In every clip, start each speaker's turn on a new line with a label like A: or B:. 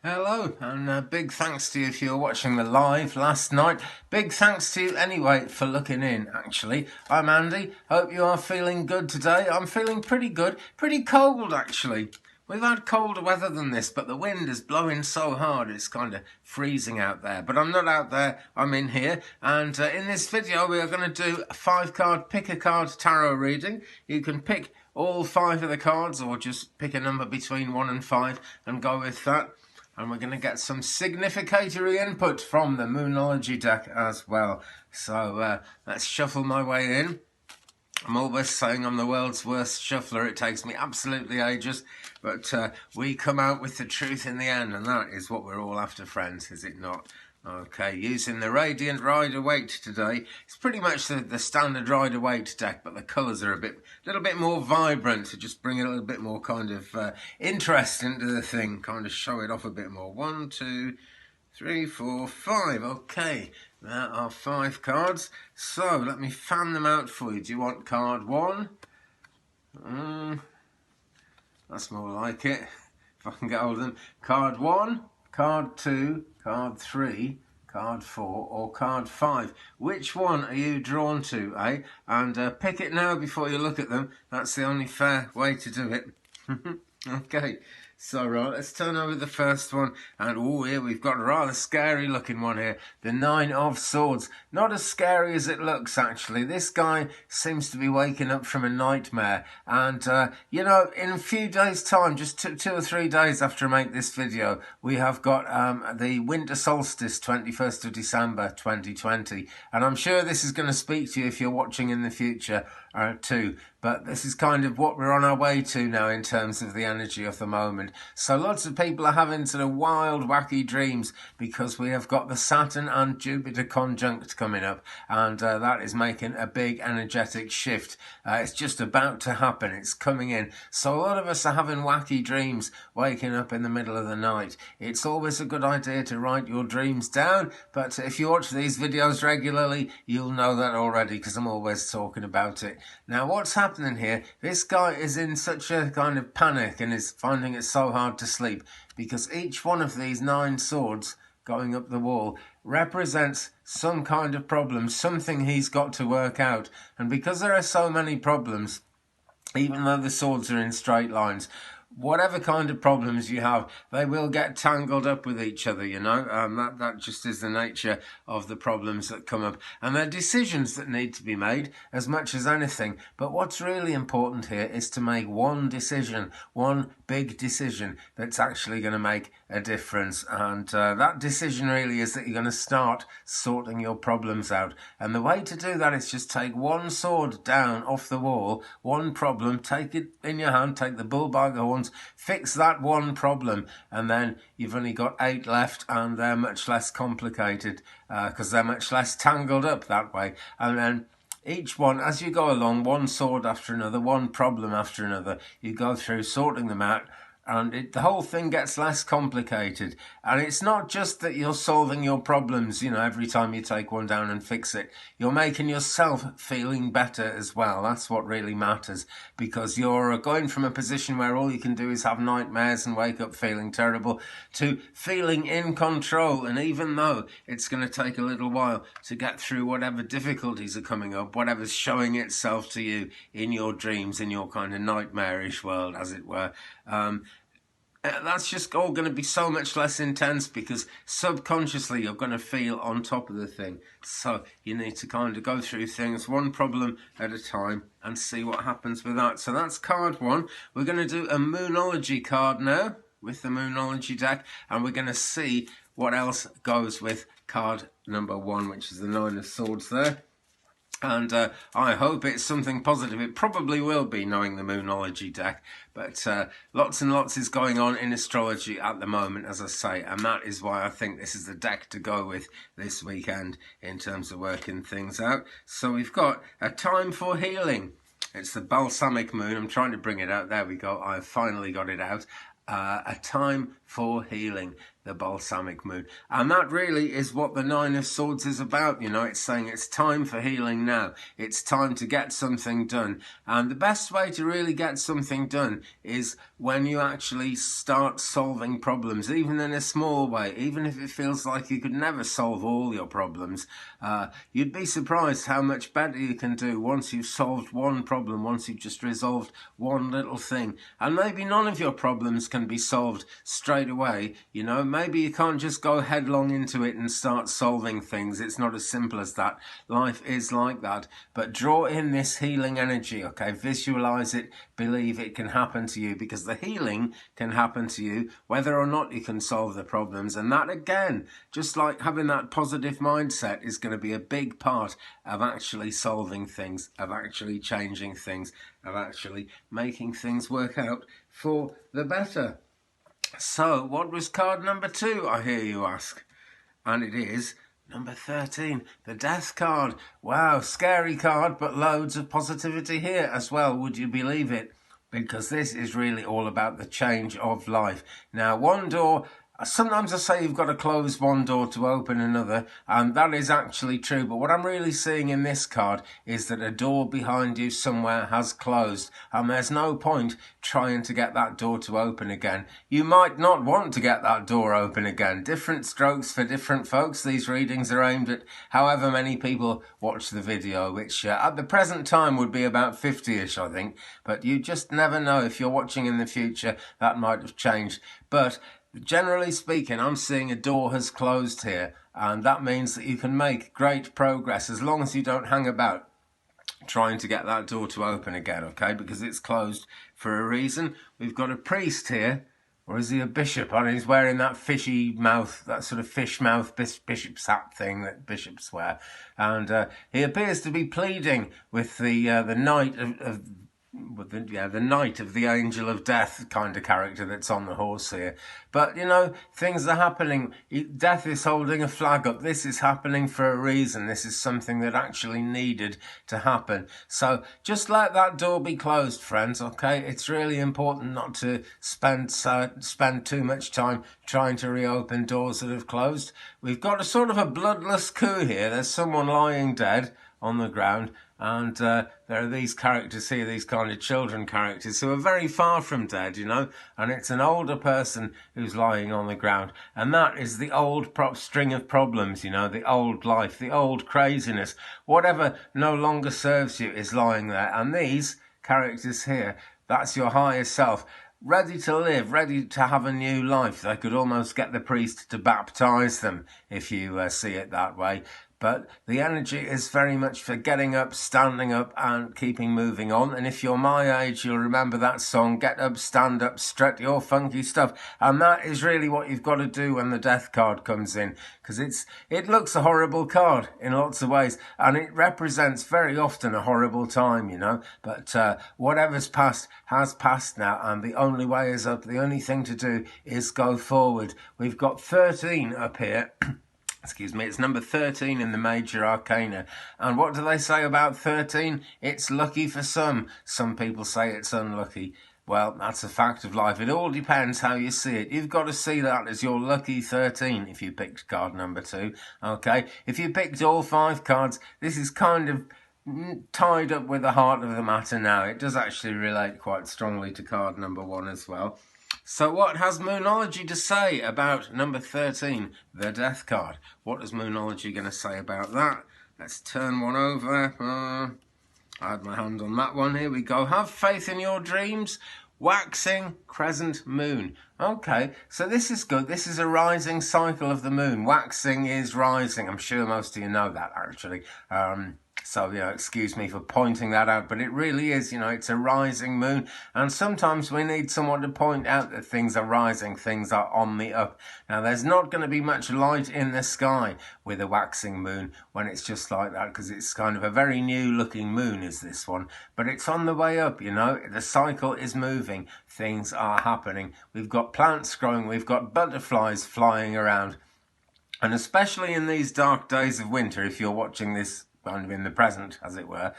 A: Hello, and big thanks to you if you were watching the live last night. Big thanks to you anyway for looking in, actually. I'm Andy. Hope you are feeling good today. I'm feeling pretty good. Pretty cold, actually. We've had colder weather than this, but the wind is blowing so hard it's kind of freezing out there. But I'm not out there, I'm in here. And in this video we are going to do a 5-card pick-a-card tarot reading. You can pick all 5 of the cards or just pick a number between 1 and 5 and go with that. And we're going to get some significatory input from the Moonology deck as well. So let's shuffle my way in. I'm always saying I'm the world's worst shuffler. It takes me absolutely ages. But we come out with the truth in the end. And that is what we're all after, friends, is it not? Okay, using the Radiant Rider Waite today. It's pretty much the standard Rider Waite deck, but the colours are a little bit more vibrant to just bring a little bit more kind of interest into the thing, kind of show it off a bit more. 1, 2, 3, 4, 5. Okay, there are 5 cards. So let me fan them out for you. Do you want card 1? That's more like it, if I can get hold of them. Card 1, card 2, card 3, card 4 or card 5. Which one are you drawn to, eh? And pick it now before you look at them. That's the only fair way to do it. Okay, so right, let's turn over the first one. And oh, here we've got a rather scary looking one here. The 9 of Swords. Not as scary as it looks, actually. This guy seems to be waking up from a nightmare. And, you know, in a few days' time, just 2 or 3 days after I make this video, we have got the winter solstice, 21st of December 2020. And I'm sure this is going to speak to you if you're watching in the future too. But this is kind of what we're on our way to now in terms of the energy of the moment. So lots of people are having sort of wild, wacky dreams because we have got the Saturn and Jupiter conjunct coming up, and that is making a big energetic shift. It's just about to happen. It's coming in. So a lot of us are having wacky dreams, waking up in the middle of the night. It's always a good idea to write your dreams down, but if you watch these videos regularly, you'll know that already because I'm always talking about it. Now, what's happening here? This guy is in such a kind of panic and is finding it so hard to sleep because each one of these 9 swords going up the wall represents some kind of problem, something he's got to work out. And because there are so many problems, even though the swords are in straight lines, whatever kind of problems you have, they will get tangled up with each other, you know. That just is the nature of the problems that come up. And they're decisions that need to be made as much as anything. But what's really important here is to make one decision, one big decision that's actually going to make a difference. And that decision really is that you're going to start sorting your problems out. And the way to do that is just take one sword down off the wall, one problem, take it in your hand, take the bull by the horns, fix that one problem, and then you've only got 8 left, and they're much less complicated because they're much less tangled up that way. And then each one, as you go along, one sword after another, one problem after another, you go through sorting them out, and the whole thing gets less complicated. And it's not just that you're solving your problems, you know, every time you take one down and fix it. You're making yourself feeling better as well. That's what really matters, because you're going from a position where all you can do is have nightmares and wake up feeling terrible to feeling in control. And even though it's going to take a little while to get through whatever difficulties are coming up, whatever's showing itself to you in your dreams, in your kind of nightmarish world, as it were, that's just all going to be so much less intense because subconsciously you're going to feel on top of the thing. So you need to kind of go through things one problem at a time and see what happens with that. So that's card 1. We're going to do a Moonology card now with the Moonology deck, and we're going to see what else goes with card number 1, which is the 9 of Swords there. And I hope it's something positive. It probably will be, knowing the Moonology deck. But lots and lots is going on in astrology at the moment, as I say. And that is why I think this is the deck to go with this weekend in terms of working things out. So we've got a time for healing. It's the balsamic moon. I'm trying to bring it out. There we go. I've finally got it out. a time for healing, the balsamic moon. And that really is what the Nine of Swords is about. You know, it's saying it's time for healing now. It's time to get something done. And the best way to really get something done is when you actually start solving problems, even in a small way, even if it feels like you could never solve all your problems. You'd be surprised how much better you can do once you've solved one problem, once you've just resolved one little thing. And maybe none of your problems can be solved straight away. You know, maybe you can't just go headlong into it and start solving things. It's not as simple as that. Life is like that. But draw in this healing energy, okay? Visualize it, believe it can happen to you, because the healing can happen to you whether or not you can solve the problems. And that, again, just like having that positive mindset, is going to be a big part of actually solving things, of actually changing things, of actually making things work out for the better. So, what was card number 2, I hear you ask? And it is number 13, the Death card. Wow, scary card, but loads of positivity here as well, would you believe it? Because this is really all about the change of life. Now, one door, sometimes I say you've got to close one door to open another, and that is actually true. But what I'm really seeing in this card is that a door behind you somewhere has closed, and there's no point trying to get that door to open again. You might not want to get that door open again. Different strokes for different folks. These readings are aimed at however many people watch the video, which at the present time would be about 50-ish, I think. But you just never know. If you're watching in the future, that might have changed. But generally speaking, I'm seeing a door has closed here, and that means that you can make great progress as long as you don't hang about trying to get that door to open again, okay? Because it's closed for a reason. We've got a priest here, or is he a bishop? And he's wearing that fishy mouth, that sort of fish mouth bishop's hat thing that bishops wear. And he appears to be pleading with the knight the knight of the angel of death kind of character that's on the horse here. But, you know, things are happening. Death is holding a flag up. This is happening for a reason. This is something that actually needed to happen. So just let that door be closed, friends, okay? It's really important not to spend too much time trying to reopen doors that have closed. We've got a sort of a bloodless coup here. There's someone lying dead on the ground, and there are these characters here, these kind of children characters who are very far from dead, you know, and it's an older person who's lying on the ground, and that is the old string of problems, you know, the old life, the old craziness, whatever no longer serves you is lying there. And these characters here, that's your higher self, ready to live, ready to have a new life. They could almost get the priest to baptize them, if you see it that way. But the energy is very much for getting up, standing up, and keeping moving on. And if you're my age, you'll remember that song, Get Up, Stand Up, Strut Your Funky Stuff. And that is really what you've got to do when the Death card comes in. Because it looks a horrible card in lots of ways. And it represents very often a horrible time, you know. But whatever's past has passed now. And the only way is up. The only thing to do is go forward. We've got 13 up here. Excuse me, it's number 13 in the major arcana. And what do they say about 13? It's lucky for some. Some people say it's unlucky. Well, that's a fact of life. It all depends how you see it. You've got to see that as your lucky 13 if you picked card number 2. Okay, if you picked all 5 cards, this is kind of tied up with the heart of the matter now. It does actually relate quite strongly to card number 1 as well. So what has Moonology to say about number 13, the Death card? What is Moonology going to say about that? Let's turn one over. I had my hand on that one. Here we go. Have faith in your dreams. Waxing crescent moon. Okay, so this is good. This is a rising cycle of the moon. Waxing is rising. I'm sure most of you know that, actually. So, you know, excuse me for pointing that out, but it really is, you know, it's a rising moon. And sometimes we need someone to point out that things are rising, things are on the up. Now, there's not going to be much light in the sky with a waxing moon when it's just like that, because it's kind of a very new looking moon is this one. But it's on the way up, you know, the cycle is moving, things are happening. We've got plants growing, we've got butterflies flying around. And especially in these dark days of winter, if you're watching this kind of in the present, as it were.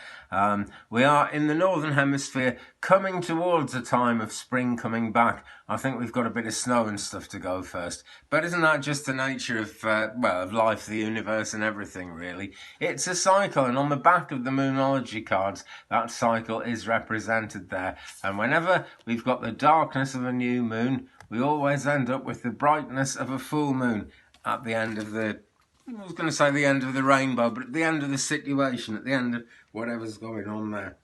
A: We are in the Northern Hemisphere coming towards a time of spring coming back. I think we've got a bit of snow and stuff to go first. But isn't that just the nature of, of life, the universe and everything, really? It's a cycle, and on the back of the Moonology cards, that cycle is represented there. And whenever we've got the darkness of a new moon, we always end up with the brightness of a full moon at the end of the, I was going to say the end of the rainbow, but at the end of the situation, at the end of whatever's going on there.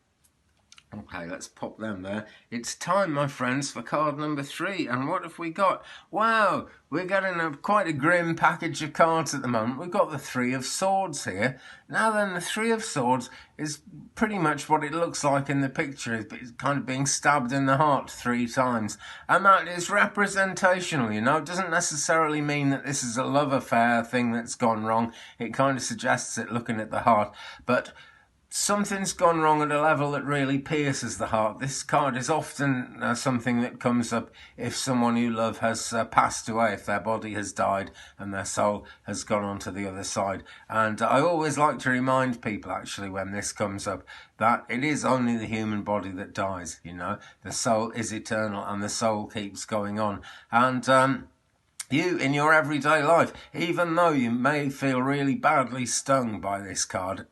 A: Okay, let's pop them there. It's time, my friends, for card number 3. And what have we got? Wow, we're getting quite a grim package of cards at the moment. We've got the 3 of Swords here. Now then, the 3 of Swords is pretty much what it looks like in the picture. It's kind of being stabbed in the heart 3 times. And that is representational, you know. It doesn't necessarily mean that this is a love affair thing that's gone wrong. It kind of suggests it looking at the heart. But something's gone wrong at a level that really pierces the heart. This card is often something that comes up if someone you love has passed away, if their body has died and their soul has gone on to the other side. And I always like to remind people, actually, when this comes up, that it is only the human body that dies, you know. The soul is eternal and the soul keeps going on. And you, in your everyday life, even though you may feel really badly stung by this card,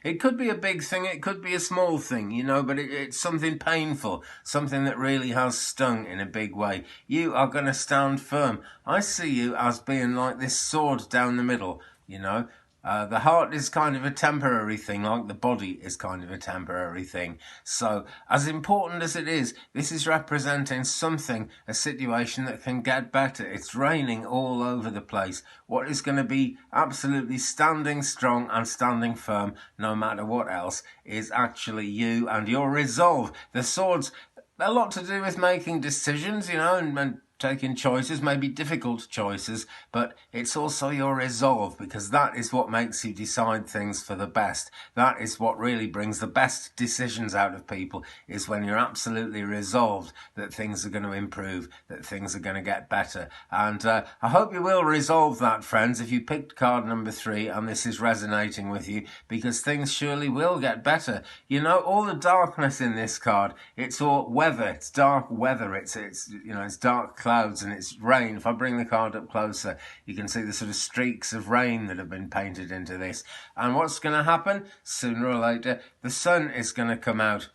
A: it could be a big thing, it could be a small thing, you know, but it's something painful, something that really has stung in a big way. You are going to stand firm. I see you as being like this sword down the middle, you know. The heart is kind of a temporary thing, like the body is kind of a temporary thing. So, as important as it is, this is representing something, a situation that can get better. It's raining all over the place. What is going to be absolutely standing strong and standing firm, no matter what else, is actually you and your resolve. The swords, a lot to do with making decisions, you know, and taking choices, maybe difficult choices, but it's also your resolve, because that is what makes you decide things for the best. That is what really brings the best decisions out of people, is when you're absolutely resolved that things are going to improve, that things are going to get better. And I hope you will resolve that, friends, if you picked card number 3 and this is resonating with you, because things surely will get better. You know, all the darkness in this card, it's all weather, it's dark weather, it's you know, it's dark clouds and it's rain. If I bring the card up closer, you can see the sort of streaks of rain that have been painted into this. And what's going to happen? Sooner or later, the sun is going to come out.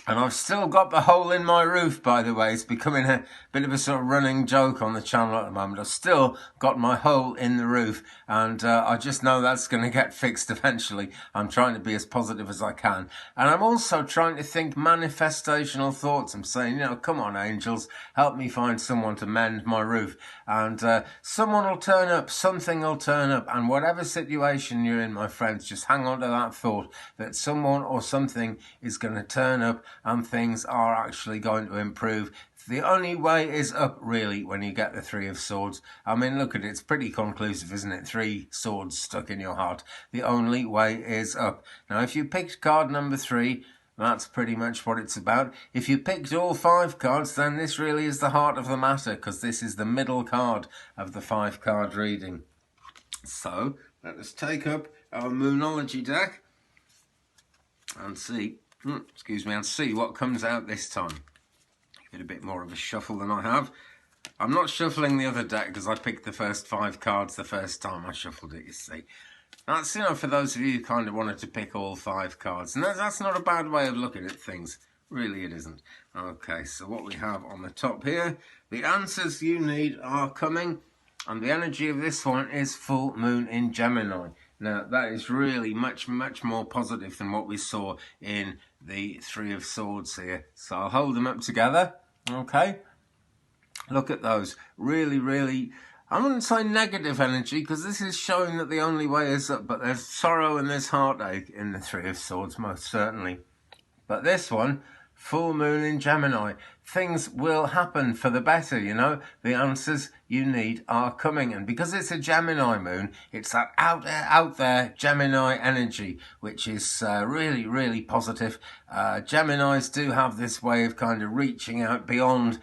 A: And I've still got the hole in my roof, by the way. It's becoming a bit of a sort of running joke on the channel at the moment. I've still got my hole in the roof, and I just know that's going to get fixed eventually. I'm trying to be as positive as I can. And I'm also trying to think manifestational thoughts. I'm saying, you know, come on, angels, help me find someone to mend my roof. And someone will turn up, something will turn up. And whatever situation you're in, my friends, just hang on to that thought that someone or something is going to turn up and things are actually going to improve. The only way is up, really, when you get the 3 of Swords. I mean, look at it, it's pretty conclusive, isn't it? 3 swords stuck in your heart. The only way is up. Now, if you picked card number 3, that's pretty much what it's about. If you picked all 5 cards, then this really is the heart of the matter, because this is the middle card of the 5-card reading. So, let us take up our Moonology deck and see, and see what comes out this time. Give it a bit more of a shuffle than I have. I'm not shuffling the other deck because I picked the first 5 cards the first time I shuffled it, you see. That's, you know, for those of you who kind of wanted to pick all 5 cards. And that's not a bad way of looking at things. Really, it isn't. Okay, so what we have on the top here, the answers you need are coming. And the energy of this one is full moon in Gemini. Now, that is really much, much more positive than what we saw in the 3 of Swords here. So I'll hold them up together, okay? Look at those. Really, really, I wouldn't say negative energy, because this is showing that the only way is up, but there's sorrow and there's heartache in the 3 of Swords, most certainly. But this one, full moon in Gemini. things will happen for the better, you know. The answers you need are coming. And because it's a Gemini moon, it's that out there Gemini energy, which is really, really positive. Geminis do have this way of kind of reaching out beyond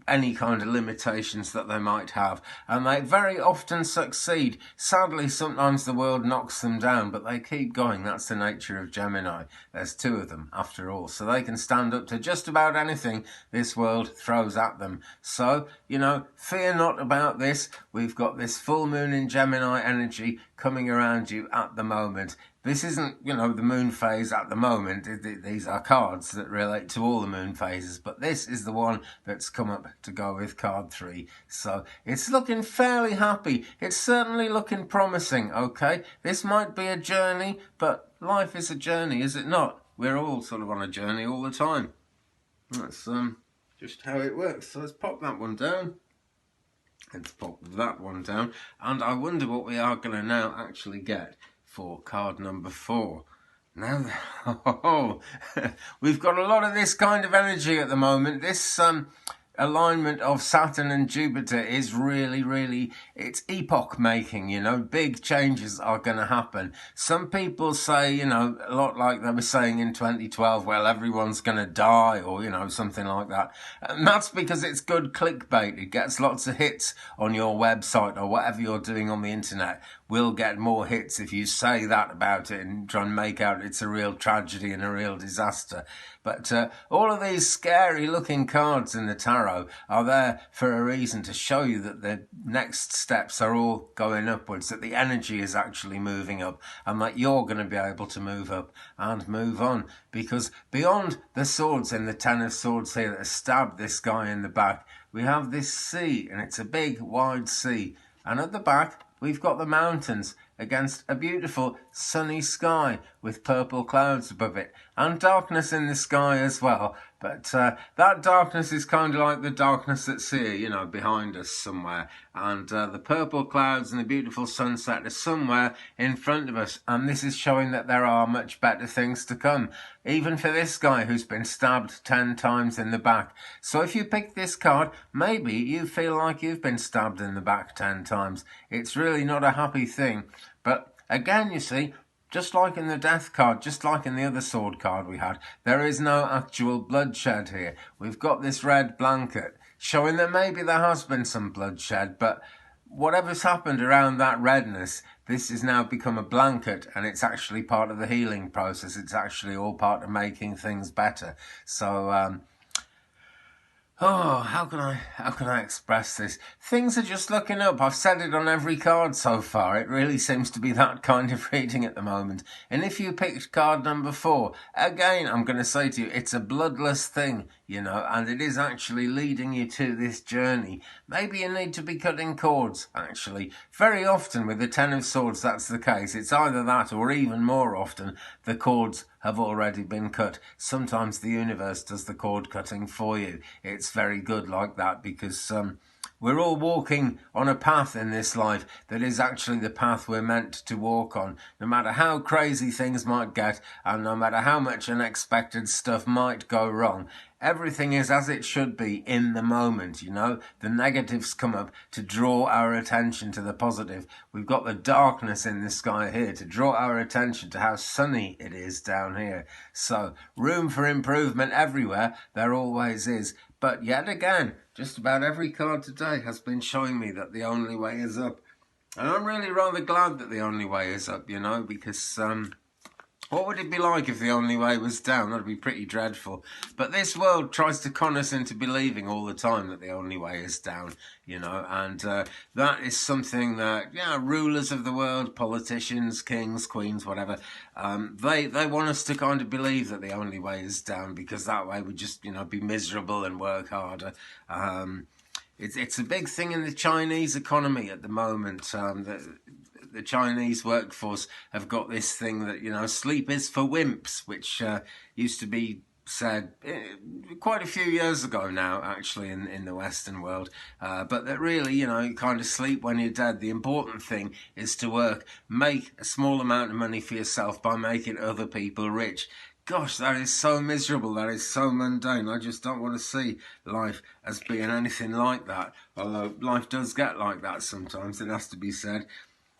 A: any kind of limitations that they might have, and they very often succeed. Sadly, sometimes the world knocks them down, but they keep going. That's the nature of Gemini. There's two of them after all, so they can stand up to just about anything this world throws at them. So, you know, fear not about this. We've got this full moon in Gemini energy coming around you at the moment. This isn't, you know, the moon phase at the moment. These are cards that relate to all the moon phases, but this is the one that's come up to go with card 3. So it's looking fairly happy. It's certainly looking promising, okay? This might be a journey, but life is a journey, is it not? We're all sort of on a journey all the time. That's just how it works. So let's pop that one down. Let's pop that one down. And I wonder what we are going to now actually get for card number 4. Now, we've got a lot of this kind of energy at the moment. This alignment of Saturn and Jupiter is really, it's epoch making, you know. Big changes are going to happen. Some people say, you know, a lot like they were saying in 2012, well, everyone's going to die, or, you know, something like that. And that's because it's good clickbait. It gets lots of hits on your website, or whatever you're doing on the internet will get more hits if you say that about it and try and make out it's a real tragedy and a real disaster. But all of these scary looking cards in the tarot are there for a reason, to show you that the next steps are all going upwards, that the energy is actually moving up, and that you're going to be able to move up and move on. Because beyond the swords in the 10 of swords here that has stabbed this guy in the back, we have this sea, and it's a big wide sea. And at the back, we've got the mountains against a beautiful sunny sky with purple clouds above it, and darkness in the sky as well. But that darkness is kind of like the darkness that's here, you know, behind us somewhere. And the purple clouds and the beautiful sunset are somewhere in front of us. And this is showing that there are much better things to come, even for this guy who's been stabbed 10 times in the back. So if you pick this card, maybe you feel like you've been stabbed in the back 10 times. It's really not a happy thing. But again, you see, just like in the death card, just like in the other sword card we had, there is no actual bloodshed here. We've got this red blanket showing that maybe there has been some bloodshed, but whatever's happened around that redness, this has now become a blanket, and it's actually part of the healing process. It's actually all part of making things better. So, how can I express this? Things are just looking up. I've said it on every card so far. It really seems to be that kind of reading at the moment. And if you picked card number 4, again, I'm going to say to you, it's a bloodless thing, you know, and it is actually leading you to this journey. Maybe you need to be cutting cords, actually. Very often with the 10 of swords, that's the case. It's either that, or even more often, the cords have already been cut. Sometimes the universe does the cord cutting for you. It's very good like that, because we're all walking on a path in this life that is actually the path we're meant to walk on. No matter how crazy things might get, and no matter how much unexpected stuff might go wrong, everything is as it should be in the moment, you know. The negatives come up to draw our attention to the positive. We've got the darkness in the sky here to draw our attention to how sunny it is down here. So, room for improvement everywhere, there always is. But yet again, just about every card today has been showing me that the only way is up. And I'm really rather glad that the only way is up, you know, because what would it be like if the only way was down? That'd be pretty dreadful. But this world tries to con us into believing all the time that the only way is down, you know, and that is something that, yeah, rulers of the world, politicians, kings, queens, whatever, they want us to kind of believe that the only way is down, because that way we just, you know, be miserable and work harder. It's a big thing in the Chinese economy at the moment. The Chinese workforce have got this thing that, you know, sleep is for wimps, which used to be said quite a few years ago now, actually, in the Western world. But that really, you know, you kind of sleep when you're dead. The important thing is to work, make a small amount of money for yourself by making other people rich. Gosh, that is so miserable. That is so mundane. I just don't want to see life as being anything like that. Although life does get like that sometimes, it has to be said.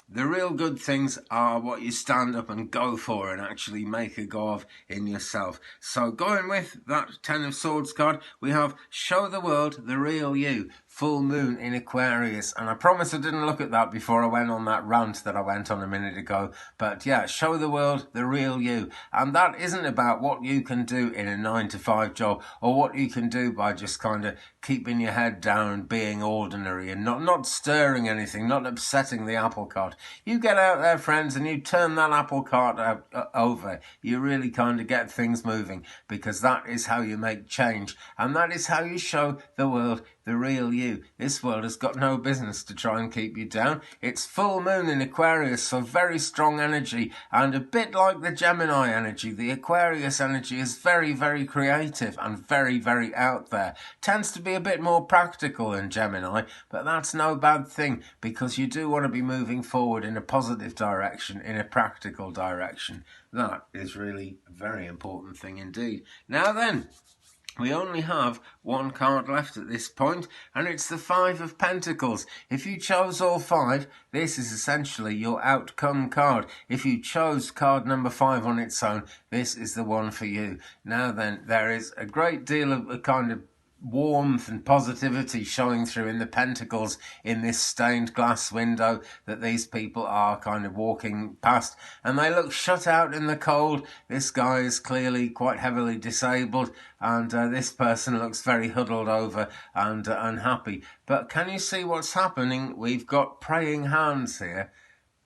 A: The real good things are what you stand up and go for and actually make a go of in yourself. So going with that Ten of Swords card, we have Show the World the Real You, full moon in Aquarius. And I promise I didn't look at that before I went on that rant that I went on a minute ago. But yeah, show the world the real you. And that isn't about what you can do in a 9-to-5 job or what you can do by just kind of keeping your head down and being ordinary and not stirring anything, not upsetting the apple cart. You get out there, friends, and you turn that apple cart over. You really kind of get things moving, because that is how you make change. And that is how you show the world the real you. This world has got no business to try and keep you down. It's full moon in Aquarius, so very strong energy, and a bit like the Gemini energy, the Aquarius energy is very, very creative and very, very out there. Tends to be a bit more practical than Gemini, but that's no bad thing, because you do want to be moving forward in a positive direction, in a practical direction. That is really a very important thing indeed. Now then, we only have one card left at this point, and it's the Five of Pentacles. If you chose all five, this is essentially your outcome card. If you chose card number 5 on its own, this is the one for you. Now then, there is a great deal of a kind of warmth and positivity showing through in the pentacles in this stained glass window that these people are kind of walking past, and they look shut out in the cold. This guy is clearly quite heavily disabled, and this person looks very huddled over and unhappy. But can you see what's happening? We've got praying hands here.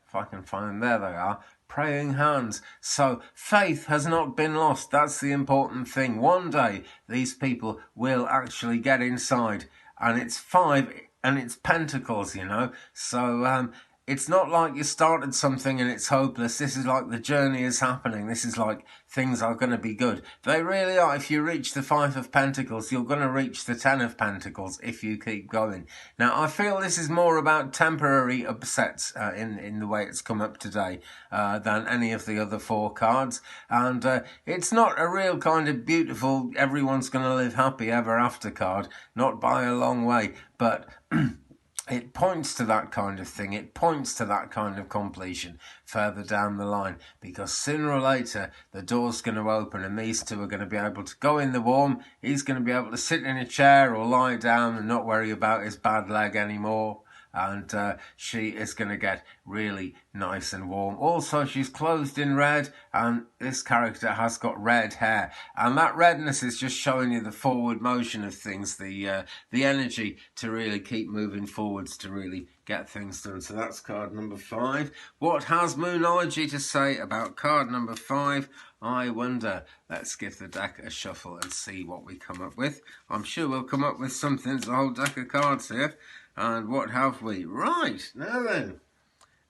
A: If I can find them, there they are. Praying hands. So faith has not been lost. That's the important thing. One day these people will actually get inside, and it's 5 and it's pentacles, you know. So it's not like you started something and it's hopeless. This is like the journey is happening. This is like things are going to be good. They really are. If you reach the 5 of Pentacles, you're going to reach the 10 of Pentacles if you keep going. Now, I feel this is more about temporary upsets in the way it's come up today than any of the other 4 cards. And it's not a real kind of beautiful, everyone's going to live happy ever after card. Not by a long way. But it points to that kind of thing. It points to that kind of completion further down the line, because sooner or later the door's going to open and these two are going to be able to go in the warm. He's going to be able to sit in a chair or lie down and not worry about his bad leg anymore. And she is going to get really nice and warm. Also, she's clothed in red, and this character has got red hair. And that redness is just showing you the forward motion of things, the energy to really keep moving forwards, to really get things done. So that's card number 5. What has Moonology to say about card number 5? I wonder. Let's give the deck a shuffle and see what we come up with. I'm sure we'll come up with something. There's a whole deck of cards here. And what have we? Right, now then.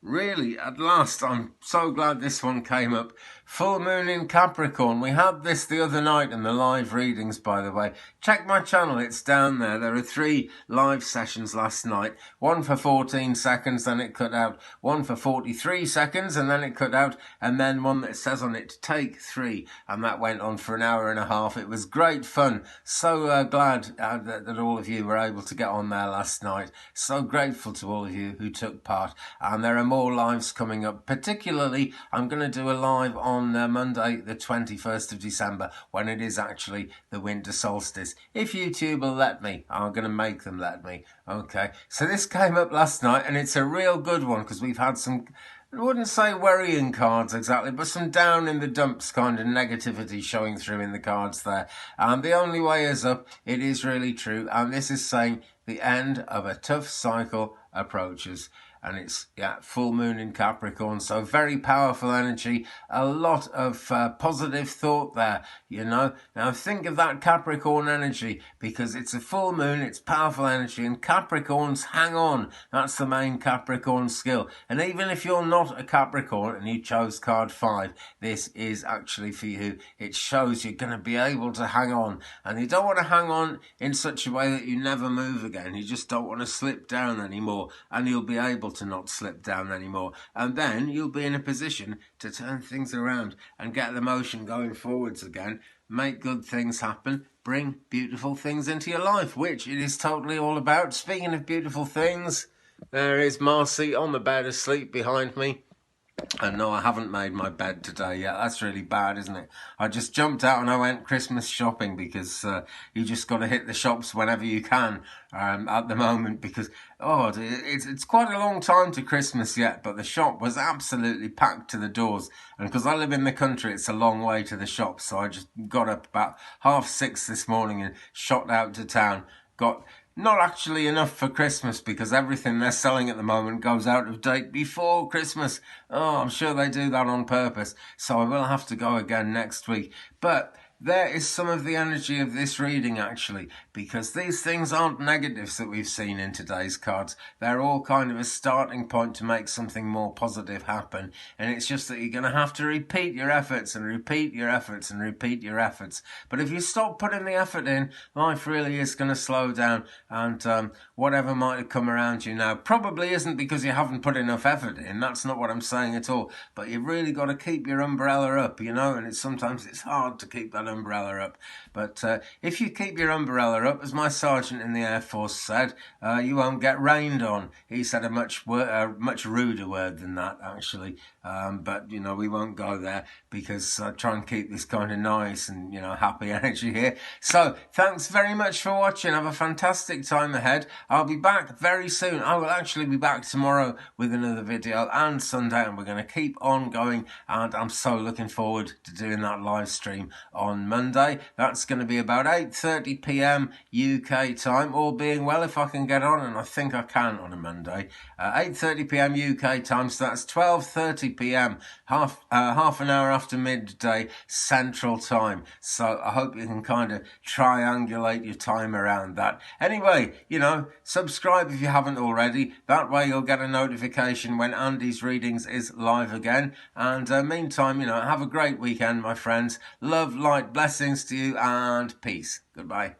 A: Really, at last, I'm so glad this one came up. Full moon in Capricorn. We had this the other night in the live readings, by the way. Check my channel, it's down there. There are 3 live sessions last night. One for 14 seconds, then it cut out. One for 43 seconds, and then it cut out. And then one that says on it, take 3. And that went on for an hour and a half. It was great fun. So glad that all of you were able to get on there last night. So grateful to all of you who took part. And there are more lives coming up. Particularly, I'm going to do a live on Monday the 21st of December, when it is actually the winter solstice. If YouTube will let me, I'm going to make them let me. Okay, so this came up last night, and it's a real good one, because we've had some, I wouldn't say worrying cards exactly, but some down in the dumps kind of negativity showing through in the cards there. And the only way is up. It is really true. And this is saying the end of a tough cycle approaches. And it's, full moon in Capricorn, so very powerful energy, a lot of positive thought there, you know. Now think of that Capricorn energy, because it's a full moon, it's powerful energy, and Capricorns hang on. That's the main Capricorn skill. And even if you're not a Capricorn and you chose card 5, this is actually for you. It shows you're going to be able to hang on, and you don't want to hang on in such a way that you never move again. You just don't want to slip down anymore. floor, and you'll be able to not slip down anymore. And then you'll be in a position to turn things around and get the motion going forwards again, make good things happen, bring beautiful things into your life, which it is totally all about. Speaking of beautiful things, there is Marcy on the bed asleep behind me. And no, I haven't made my bed today yet. That's really bad, isn't it? I just jumped out and I went Christmas shopping because you just got to hit the shops whenever you can at the moment because, it's quite a long time to Christmas yet, but the shop was absolutely packed to the doors. And because I live in the country, it's a long way to the shops. So I just got up about 6:30 this morning and shot out to town. Got not actually enough for Christmas because everything they're selling at the moment goes out of date before Christmas. Oh, I'm sure they do that on purpose. So I will have to go again next week. But there is some of the energy of this reading actually, because these things aren't negatives that we've seen in today's cards. They're all kind of a starting point to make something more positive happen. And it's just that you're going to have to repeat your efforts and repeat your efforts and repeat your efforts. But if you stop putting the effort in, life really is going to slow down, and whatever might have come around you now probably isn't because you haven't put enough effort in. That's not what I'm saying at all. But you've really got to keep your umbrella up, and sometimes it's hard to keep that umbrella up. But if you keep your umbrella up, as my sergeant in the Air Force said, you won't get rained on. He said a much ruder word than that, actually. But we won't go there because I try and keep this kind of nice and happy energy here. So thanks very much for watching. Have a fantastic time ahead. I'll be back very soon. I will actually be back tomorrow with another video and Sunday, and we're going to keep on going, and I'm so looking forward to doing that live stream on Monday. That's going to be about 8:30 p.m. UK time, all being well if I can get on, and I think I can on a Monday. 8:30 p.m. UK time, so that's 12:30 p.m. half an hour after midday Central Time. So I hope you can kind of triangulate your time around that. Anyway, subscribe if you haven't already. That way you'll get a notification when Andy's Readings is live again. And meantime, have a great weekend, my friends. Love, light, blessings to you, and peace. Goodbye.